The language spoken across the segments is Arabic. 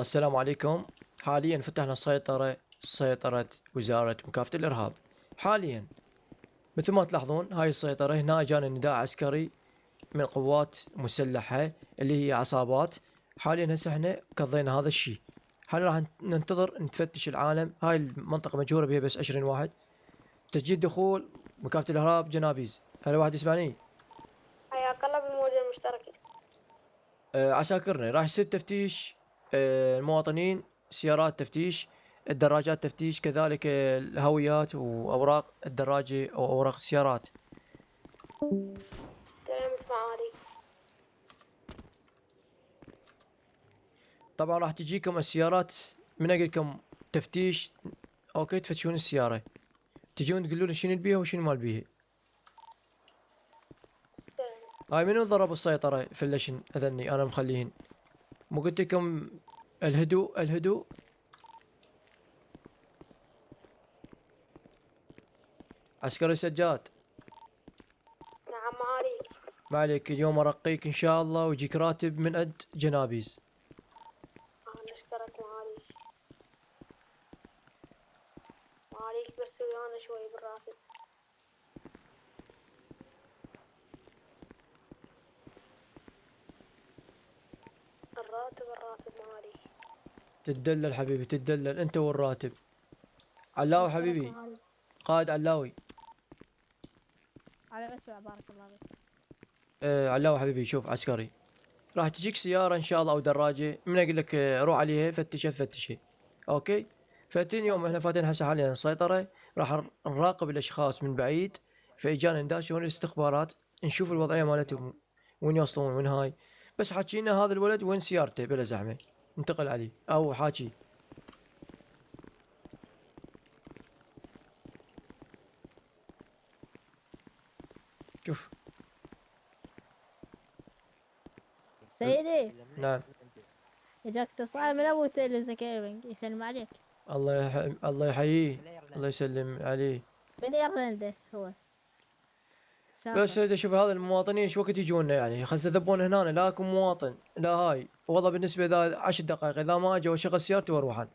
السلام عليكم. حاليا فتحنا سيطرة وزارة مكافحة الإرهاب. حاليا مثل ما تلاحظون هاي السيطرة هنا جانا نداء عسكري من قوات مسلحة اللي هي عصابات. حاليا هسه احنا قضينا هذا الشيء. حاليا راح ننتظر نفتش العالم. هاي المنطقة مجهورة بها بس 20 واحد. تسجيل دخول مكافحة الإرهاب جنابيز. هل واحد يسمعني؟ حياك الله بالمواجهة المشتركة. عساكرنا راح يصير تفتيش المواطنين، سيارات تفتيش، الدراجات تفتيش، كذلك الهويات وأوراق الدراجة أو أوراق السيارات. كلامك معالي. طبعا راح تجيكم السيارات من أجلكم تفتيش. أوكي، تفتشون السيارة، تجون تقولون شنو البيها وشنو ما البيها. هاي منو ضرب السيطرة فلشن أذني أنا مخليهن. مو قلت لكم الهدوء الهدوء. عسكري سجاد، نعم معالي. ما عليك، اليوم أرقيك إن شاء الله ويجيك راتب من قد جنابيز. نشكرك معالي. معاليك بس ويانا شوي بالراتب. الراتب معالي. تتدلل حبيبي تتدلل انت والراتب. علاوي حبيبي، قائد علاوي. على اسمع بارك الله فيك. علاوي حبيبي، شوف عسكري راح تجيك سيارة ان شاء الله او دراجة، من اقول لك روح عليها فتشها. اوكي، فاتين يوم احنا فاتين هسه حاليا السيطرة. راح نراقب الاشخاص من بعيد، فاجانا نداشون الاستخبارات نشوف الوضعية مالتهم وين يوصلون وين هاي. بس حاكينا هذا الولد وين سيارته بلا زحمة، انتقل عليه او حاكي. شوف. سيدي، نعم. اجاك اتصال من ابو تيلو كيرنج يسلم عليك. الله يحييه، الله يسلم عليه. من ايرلندا هو بس سافر. اذا شوف هذا المواطنين ايش وقت يجونا، يعني خلص يذبون هنا لا اكون مواطن لا هاي. والله بالنسبه اذا 10 دقائق اذا ما اجوا اشغل سيارتي واروح.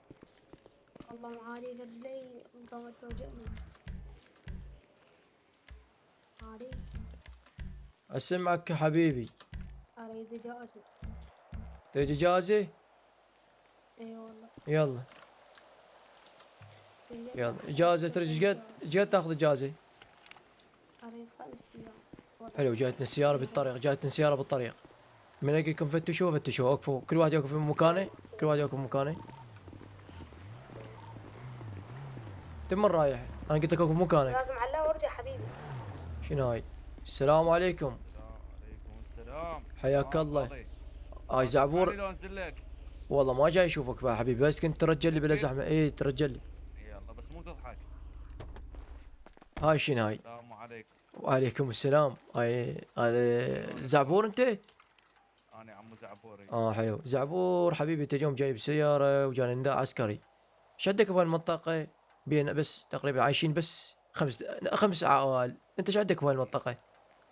والله معالي رجلي مقومة توجعني. معالي اسمعك حبيبي. اريد اجازة. تريد اجازه؟ اي والله. يلا يلا اجازه. تريد ايش قد تاخذ اجازه؟ اريد 5 ايام. حلو، جايتنا السياره بالطريق، جايتنا السياره بالطريق. من اجيكم فتشوا وقفوا، كل واحد يوقف في مكانه، كل واحد يوقف في مكانه. تم رايح، انا قلت لك وقف في مكانك. لازم علاه وارجع حبيبي. شنو هاي؟ السلام عليكم. عليكم السلام. حياك الله. هاي زعبور. والله ما جاي اشوفك بقى حبيبي، بس كنت ترجل لي بلا زحمه. ايه ترجل لي. يلا بس مو تضحك. هاي شنو هاي؟ السلام عليكم. وعليكم السلام. هاي هذا زعبور انت؟ انا عمو زعبوري. حلو زعبور حبيبي. انت اليوم جايب سياره وجانا نداء عسكري. شدك بهالمنطقه؟ بين بس تقريبا عايشين بس خمس عوائل. انت شدك بهالمنطقه؟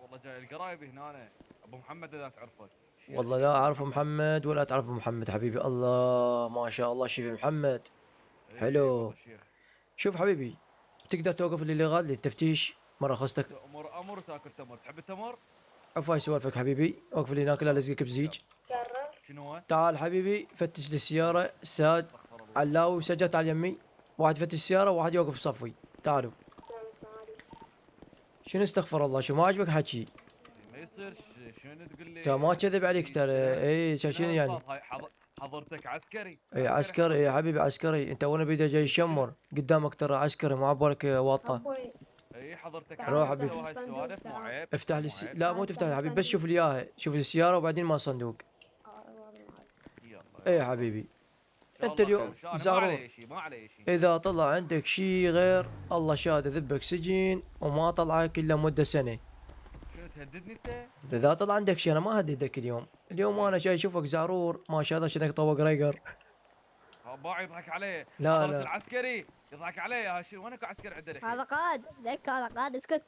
والله جاي القرايب هنا أنا. ابو محمد اذا تعرفه. والله لا اعرف محمد ولا تعرف محمد حبيبي. الله ما شاء الله شيف محمد. إيه حلو. والله شيخ. شوف حبيبي، تقدر توقف لي لغاد للتفتيش مرة خصتك. امر تاكل تمر، تحب التمر؟ عفوا سوالفك حبيبي، وقف لي هناك لا لزقك بزيج. كرر. شنو هو؟ تعال حبيبي فتش لي السيارة. ساد استغفر الله. علاوي وسجل على يمي. واحد يفتش السيارة وواحد يوقف بصفي. تعالوا. كلامك معالي. شنو استغفر الله، شو ما عجبك حكي؟ ما يصير شنو تقول لي؟ ترى ما كذب عليك ترى. اي شنو يعني؟ هاي حضرتك عسكري. اي عسكري يا حبيبي عسكري. انت وانا بيده جاي يشمر قدامك ترى عسكري، مو عبالك واطه. ابوي اي حضرتك روح عسكري. حبيبي. هاي السوالف مو عيب. افتح لي مو عيب. لا مو تفتح يا حبيبي، بس شوف لي اياها، شوف لي السيارة وبعدين ما الصندوق. يلا. اي يا حبيبي. إن شاء انت الله اليوم خير. ما زعرور. عليه شيء ما عليه شيء. اذا طلع عندك شي غير الله شاد ذبك سجين، وما طلعك الا مدة سنة. شنو تهددني انت؟ اذا طلع عندك شي انا ما هددك اليوم. اليوم انا جاي اشوفك زعرور ما شاء الله شنك طوق ريقر. باع يضحك عليه. لا حضرة لا. العسكري يضحك عليه. ها شو وينك عسكري عنده الحين؟ هذا قائد لك، هذا قائد اسكت.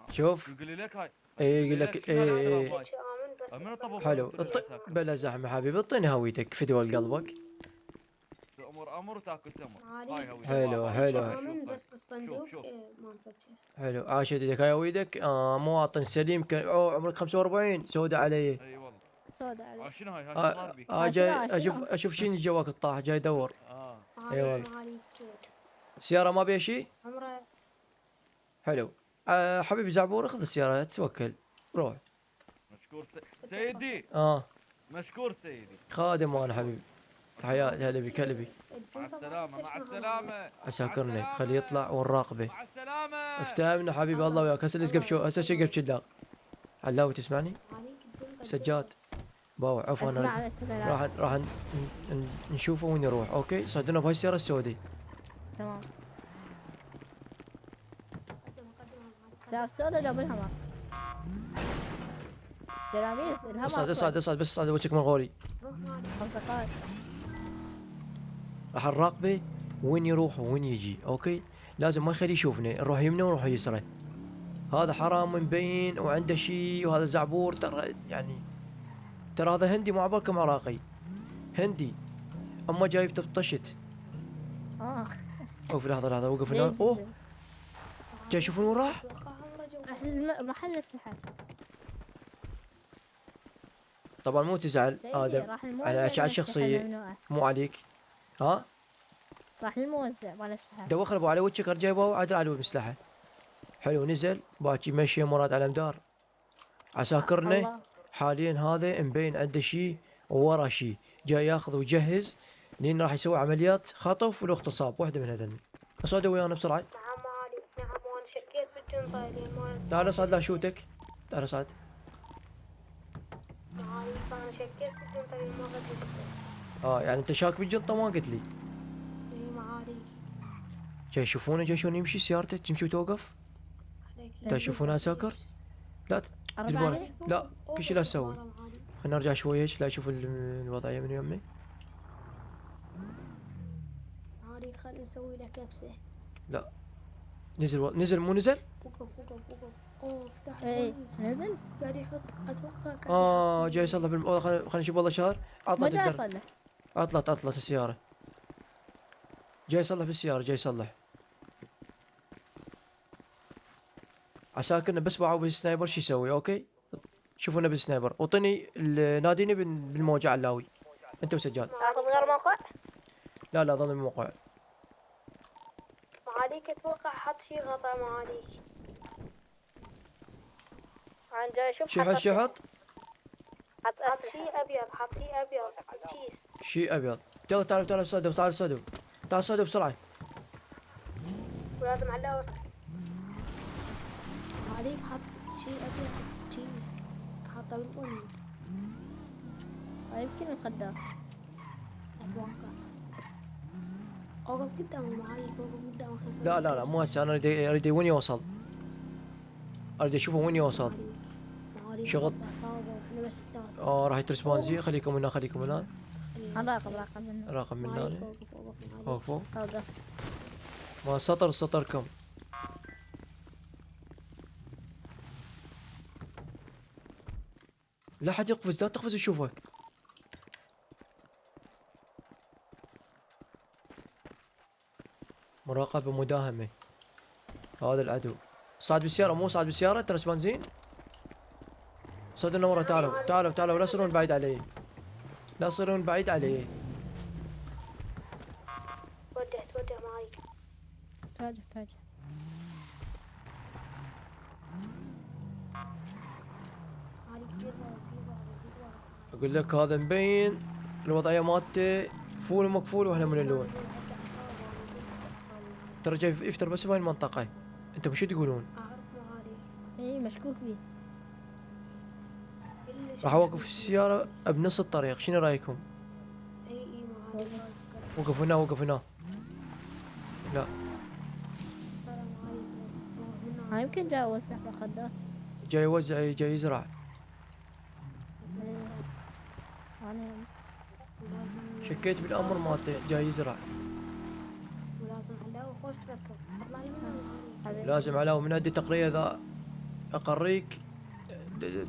شوف. يقول لي لك هاي. اي يقول لك اي. من طب حلو بلا زحمة حبيبي، اعطيني هويتك فدوى قلبك. امر وتاكل تمر. عادي. هاي هوي حلو، شباب، حلو. هاي من شوف بس الصندوق شوف. ما نفتح. حلو، عاش يدك هاي ويدك. مواطن سليم اوه عمرك 45 سودة علي. اي والله. سودا عليك. شنو هاي شو صار بيك؟ جاي شنو؟ اشوف شنو جواك الطاح جاي ادور. اي والله. معاليك السيارة ما بيها شيء؟ عمره. حلو. حبيبي زعبور خذ السيارة توكل روح. مشكور سيدي. مشكور سيدي. خادم وانا حبيبي. تحياتي هلا بكلبي. مع السلامة مع السلامة. عساكرني خليه يطلع ونراقبه. مع السلامة. افتهمنا حبيبي الله وياك. هسه نسقف شو هسه شقف شداق. علاوي تسمعني؟ سجاد باوع عفوا اسمع راح نشوفه وين يروح. اوكي صعدونا بهاي السيارة السوداء. تمام. سيارة سودا جاب الهمر. جراميس الهمر. اصعد بس اصعد وجهك من غوري. 5 دقائق. راح نراقبه وين يروح وين يجي. اوكي لازم ما يخليه يشوفنا. نروح يمنى ونروح يسرى. هذا حرام مبين وعنده شيء. وهذا زعبور ترى يعني ترى هذا هندي مو عبالكم عراقي. هندي اما جايب طشت. اوف لحظة وقف هنا. اوه جاي يشوفون وين راح. محل اسلحة. طبعا مو تزعل ادم على اشعال شخصية مو عليك. ها راح الموزع مال الاسلحة. دوخر ابو علي وجهك رجع باو عدل على المسلحة. حلو نزل باكي مشي مراد على مدار. عساكرنا حاليا هذا مبين عنده شيء وورا شيء جاي ياخذ ويجهز لين راح يسوي عمليات خطف والاغتصاب. واحدة من هذن. اصعد ويانا بسرعة. نعم معالي نعم وانا شكيت بالجنطة لين ما تعال اصعد لا شوتك. تعال اصعد. معالي انا شكيت بالجنطة لين ما قد يعني انت شاك بالجنطة ما قلت لي. اي معالي. جاي يشوفونه جاي شلون يمشي سيارته تمشي وتوقف. تشوفونها عساكر؟ لا دير لا كل شيء لا تسوي. خلينا نرجع شوي لا اشوف الوضعية من يمي. معالي خلينا نسوي له كبسة. لا نزل مو نزل. وقف اوه فتح. ايه نزل. قاعد يحط اتوقع جاي يصلح خلينا نشوف والله شهر. عطلت ما جاي الدرب. يصلح. عطلت السيارة. جاي يصلح بالسيارة جاي يصلح. عساكرنا بس باعوا بالسنايبر شو يسوي. اوكي شوفونا بالسنايبر وطني ناديني بالموجة علاوي انت وسجاد. تاخذ غير موقع؟ لا ظل الموقع. معاليك اتوقع حط شي غطا معاليك. عن جاي شوف شو حط؟ حط شي ابيض. حط شي ابيض كيس. شي ابيض. يلا تعال صدوا بسرعة. ولازم علاوة معاليك حط شي ابيض كيس. حطه بالبني. يمكن الخدام. اتوقع. اوقف قدامه معاليك اوقف قدامه. لا مو هسه انا اريد وين يوصل. اريد اشوفه وين يوصل. شغل. راح يترس بنزين. خليكم هنا. راقب من هنا. اوقفوا. ما سطركم. لا حد يقفز لا تقفز يشوفك. مراقبة مداهمة. هذا العدو. صعد بالسيارة مو صعد بالسيارة ترس بنزين. صعدوا ورا. تعالوا لا تصيرون بعيد علي. توجه معي. تواجه. اقول لك هذا مبين الوضعية مالته فول ومكفول واحنا من اللون. ترى جاي يفتر بس بهاي المنطقة. انتم شو تقولون؟ اي مشكوك بيه. راح اوقف السيارة بنص الطريق. شنو رايكم؟ وقف هنا. لا يمكن جاي يوزع مخدات. جاي يوزع جاي يزرع. شكيت بالامر مالته جاي يزرع. لازم علاوة من عندي تقرية ذا اقريك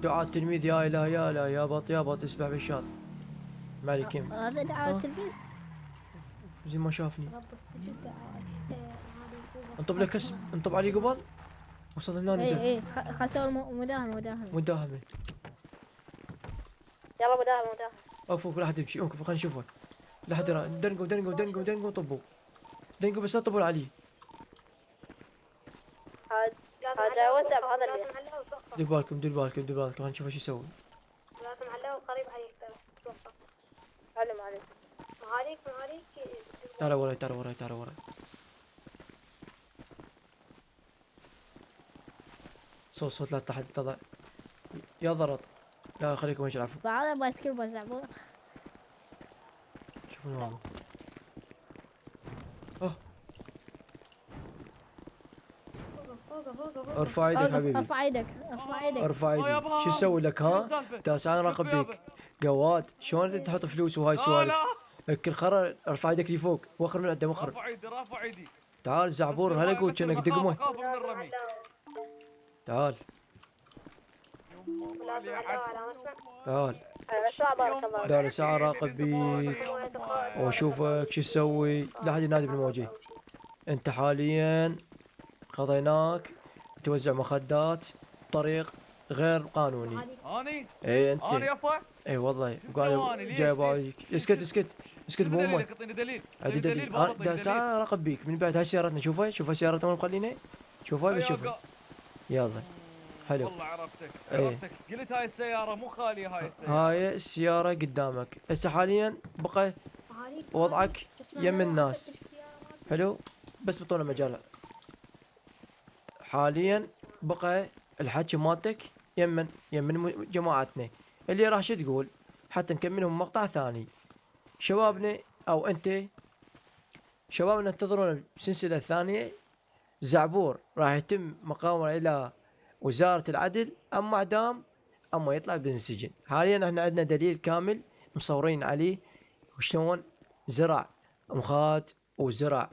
دعاء تلميذ يا اله يا اله يا بط اسبح بالشاط. مالكم هذا دعاء تلميذ. زين ما شافني. رب السجن هذه انطب له كسب، انطب علي قبل. وصل هنا نزل. اي خل اسوي مداهمة. مداهمة. يلا مداهمة. اوقفوا لا حد يمشي، اوقفوا خلينا نشوفه. لا حد يرى. دنقوا طبوا. دنقوا بس لا تطبوا علي. هذا وسع بهذا اللي دير بالكم خلينا نشوف ايش يسوي. لازم عليه قريب عليك ترى. علم عليك. معاليك تعال وراي. صوت لا تحت تضع. يا ضرط. لا خليكم ايش العفو. بعد بايسكل بزعبور. شوفوا الماما. اوه فوق ارفع ايدك حبيبي. ارفع ايدك. شو اسوي لك ها؟ داس انا راقب بيك. قواد شلون تحط فلوس وهاي سوالف؟ كل خرا ارفع ايدك لي فوق. وخر من عنده وخر. رافع ايدي. تعال زعبور هلا قول كأنك دقمه. خاف من الرمي. تعال. تعال. دار ساعة راقب بيك واشوفك شو تسوي. لا حد ينادي بالمواجهة. انت حاليا قضيناك توزع مخدات بطريق غير قانوني. اني اي انت. انا يفا. اي والله قاعد جايب عليك. اسكت بامك. اعطيني دليل. عندي دليل. دا ساعة راقب بيك من بعد. هاي سيارتنا شوفها سيارتنا وين مخلينا. شوفها بس شوفها. يلا حلو. والله عرفتك. قلت هاي السيارة مو خالية هاي السيارة. هاي السيارة قدامك هسه حاليا بقى وضعك يم الناس. حلو بس بطولنا مجال. حاليا بقى الحكي مالتك يمن جماعتنا اللي راح شو تقول حتى نكملهم مقطع ثاني. شبابنا او انت شبابنا انتظرونا بسلسلة ثانية. زعبور راح يتم مقامه الى وزارة العدل اما اعدام اما يطلع بالسجن. حاليا احنا عندنا دليل كامل مصورين عليه وشلون زرع مخاد وزرع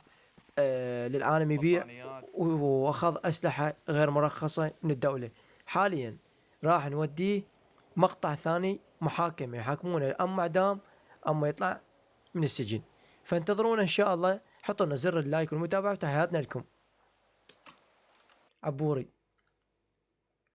للعالم يبيع واخذ اسلحة غير مرخصة من الدولة. حاليا راح نوديه مقطع ثاني محاكمة يحاكمونه اما اعدام اما يطلع من السجن. فانتظرونا ان شاء الله. حطوا لنا زر اللايك والمتابعة وتحياتنا لكم. عبوري.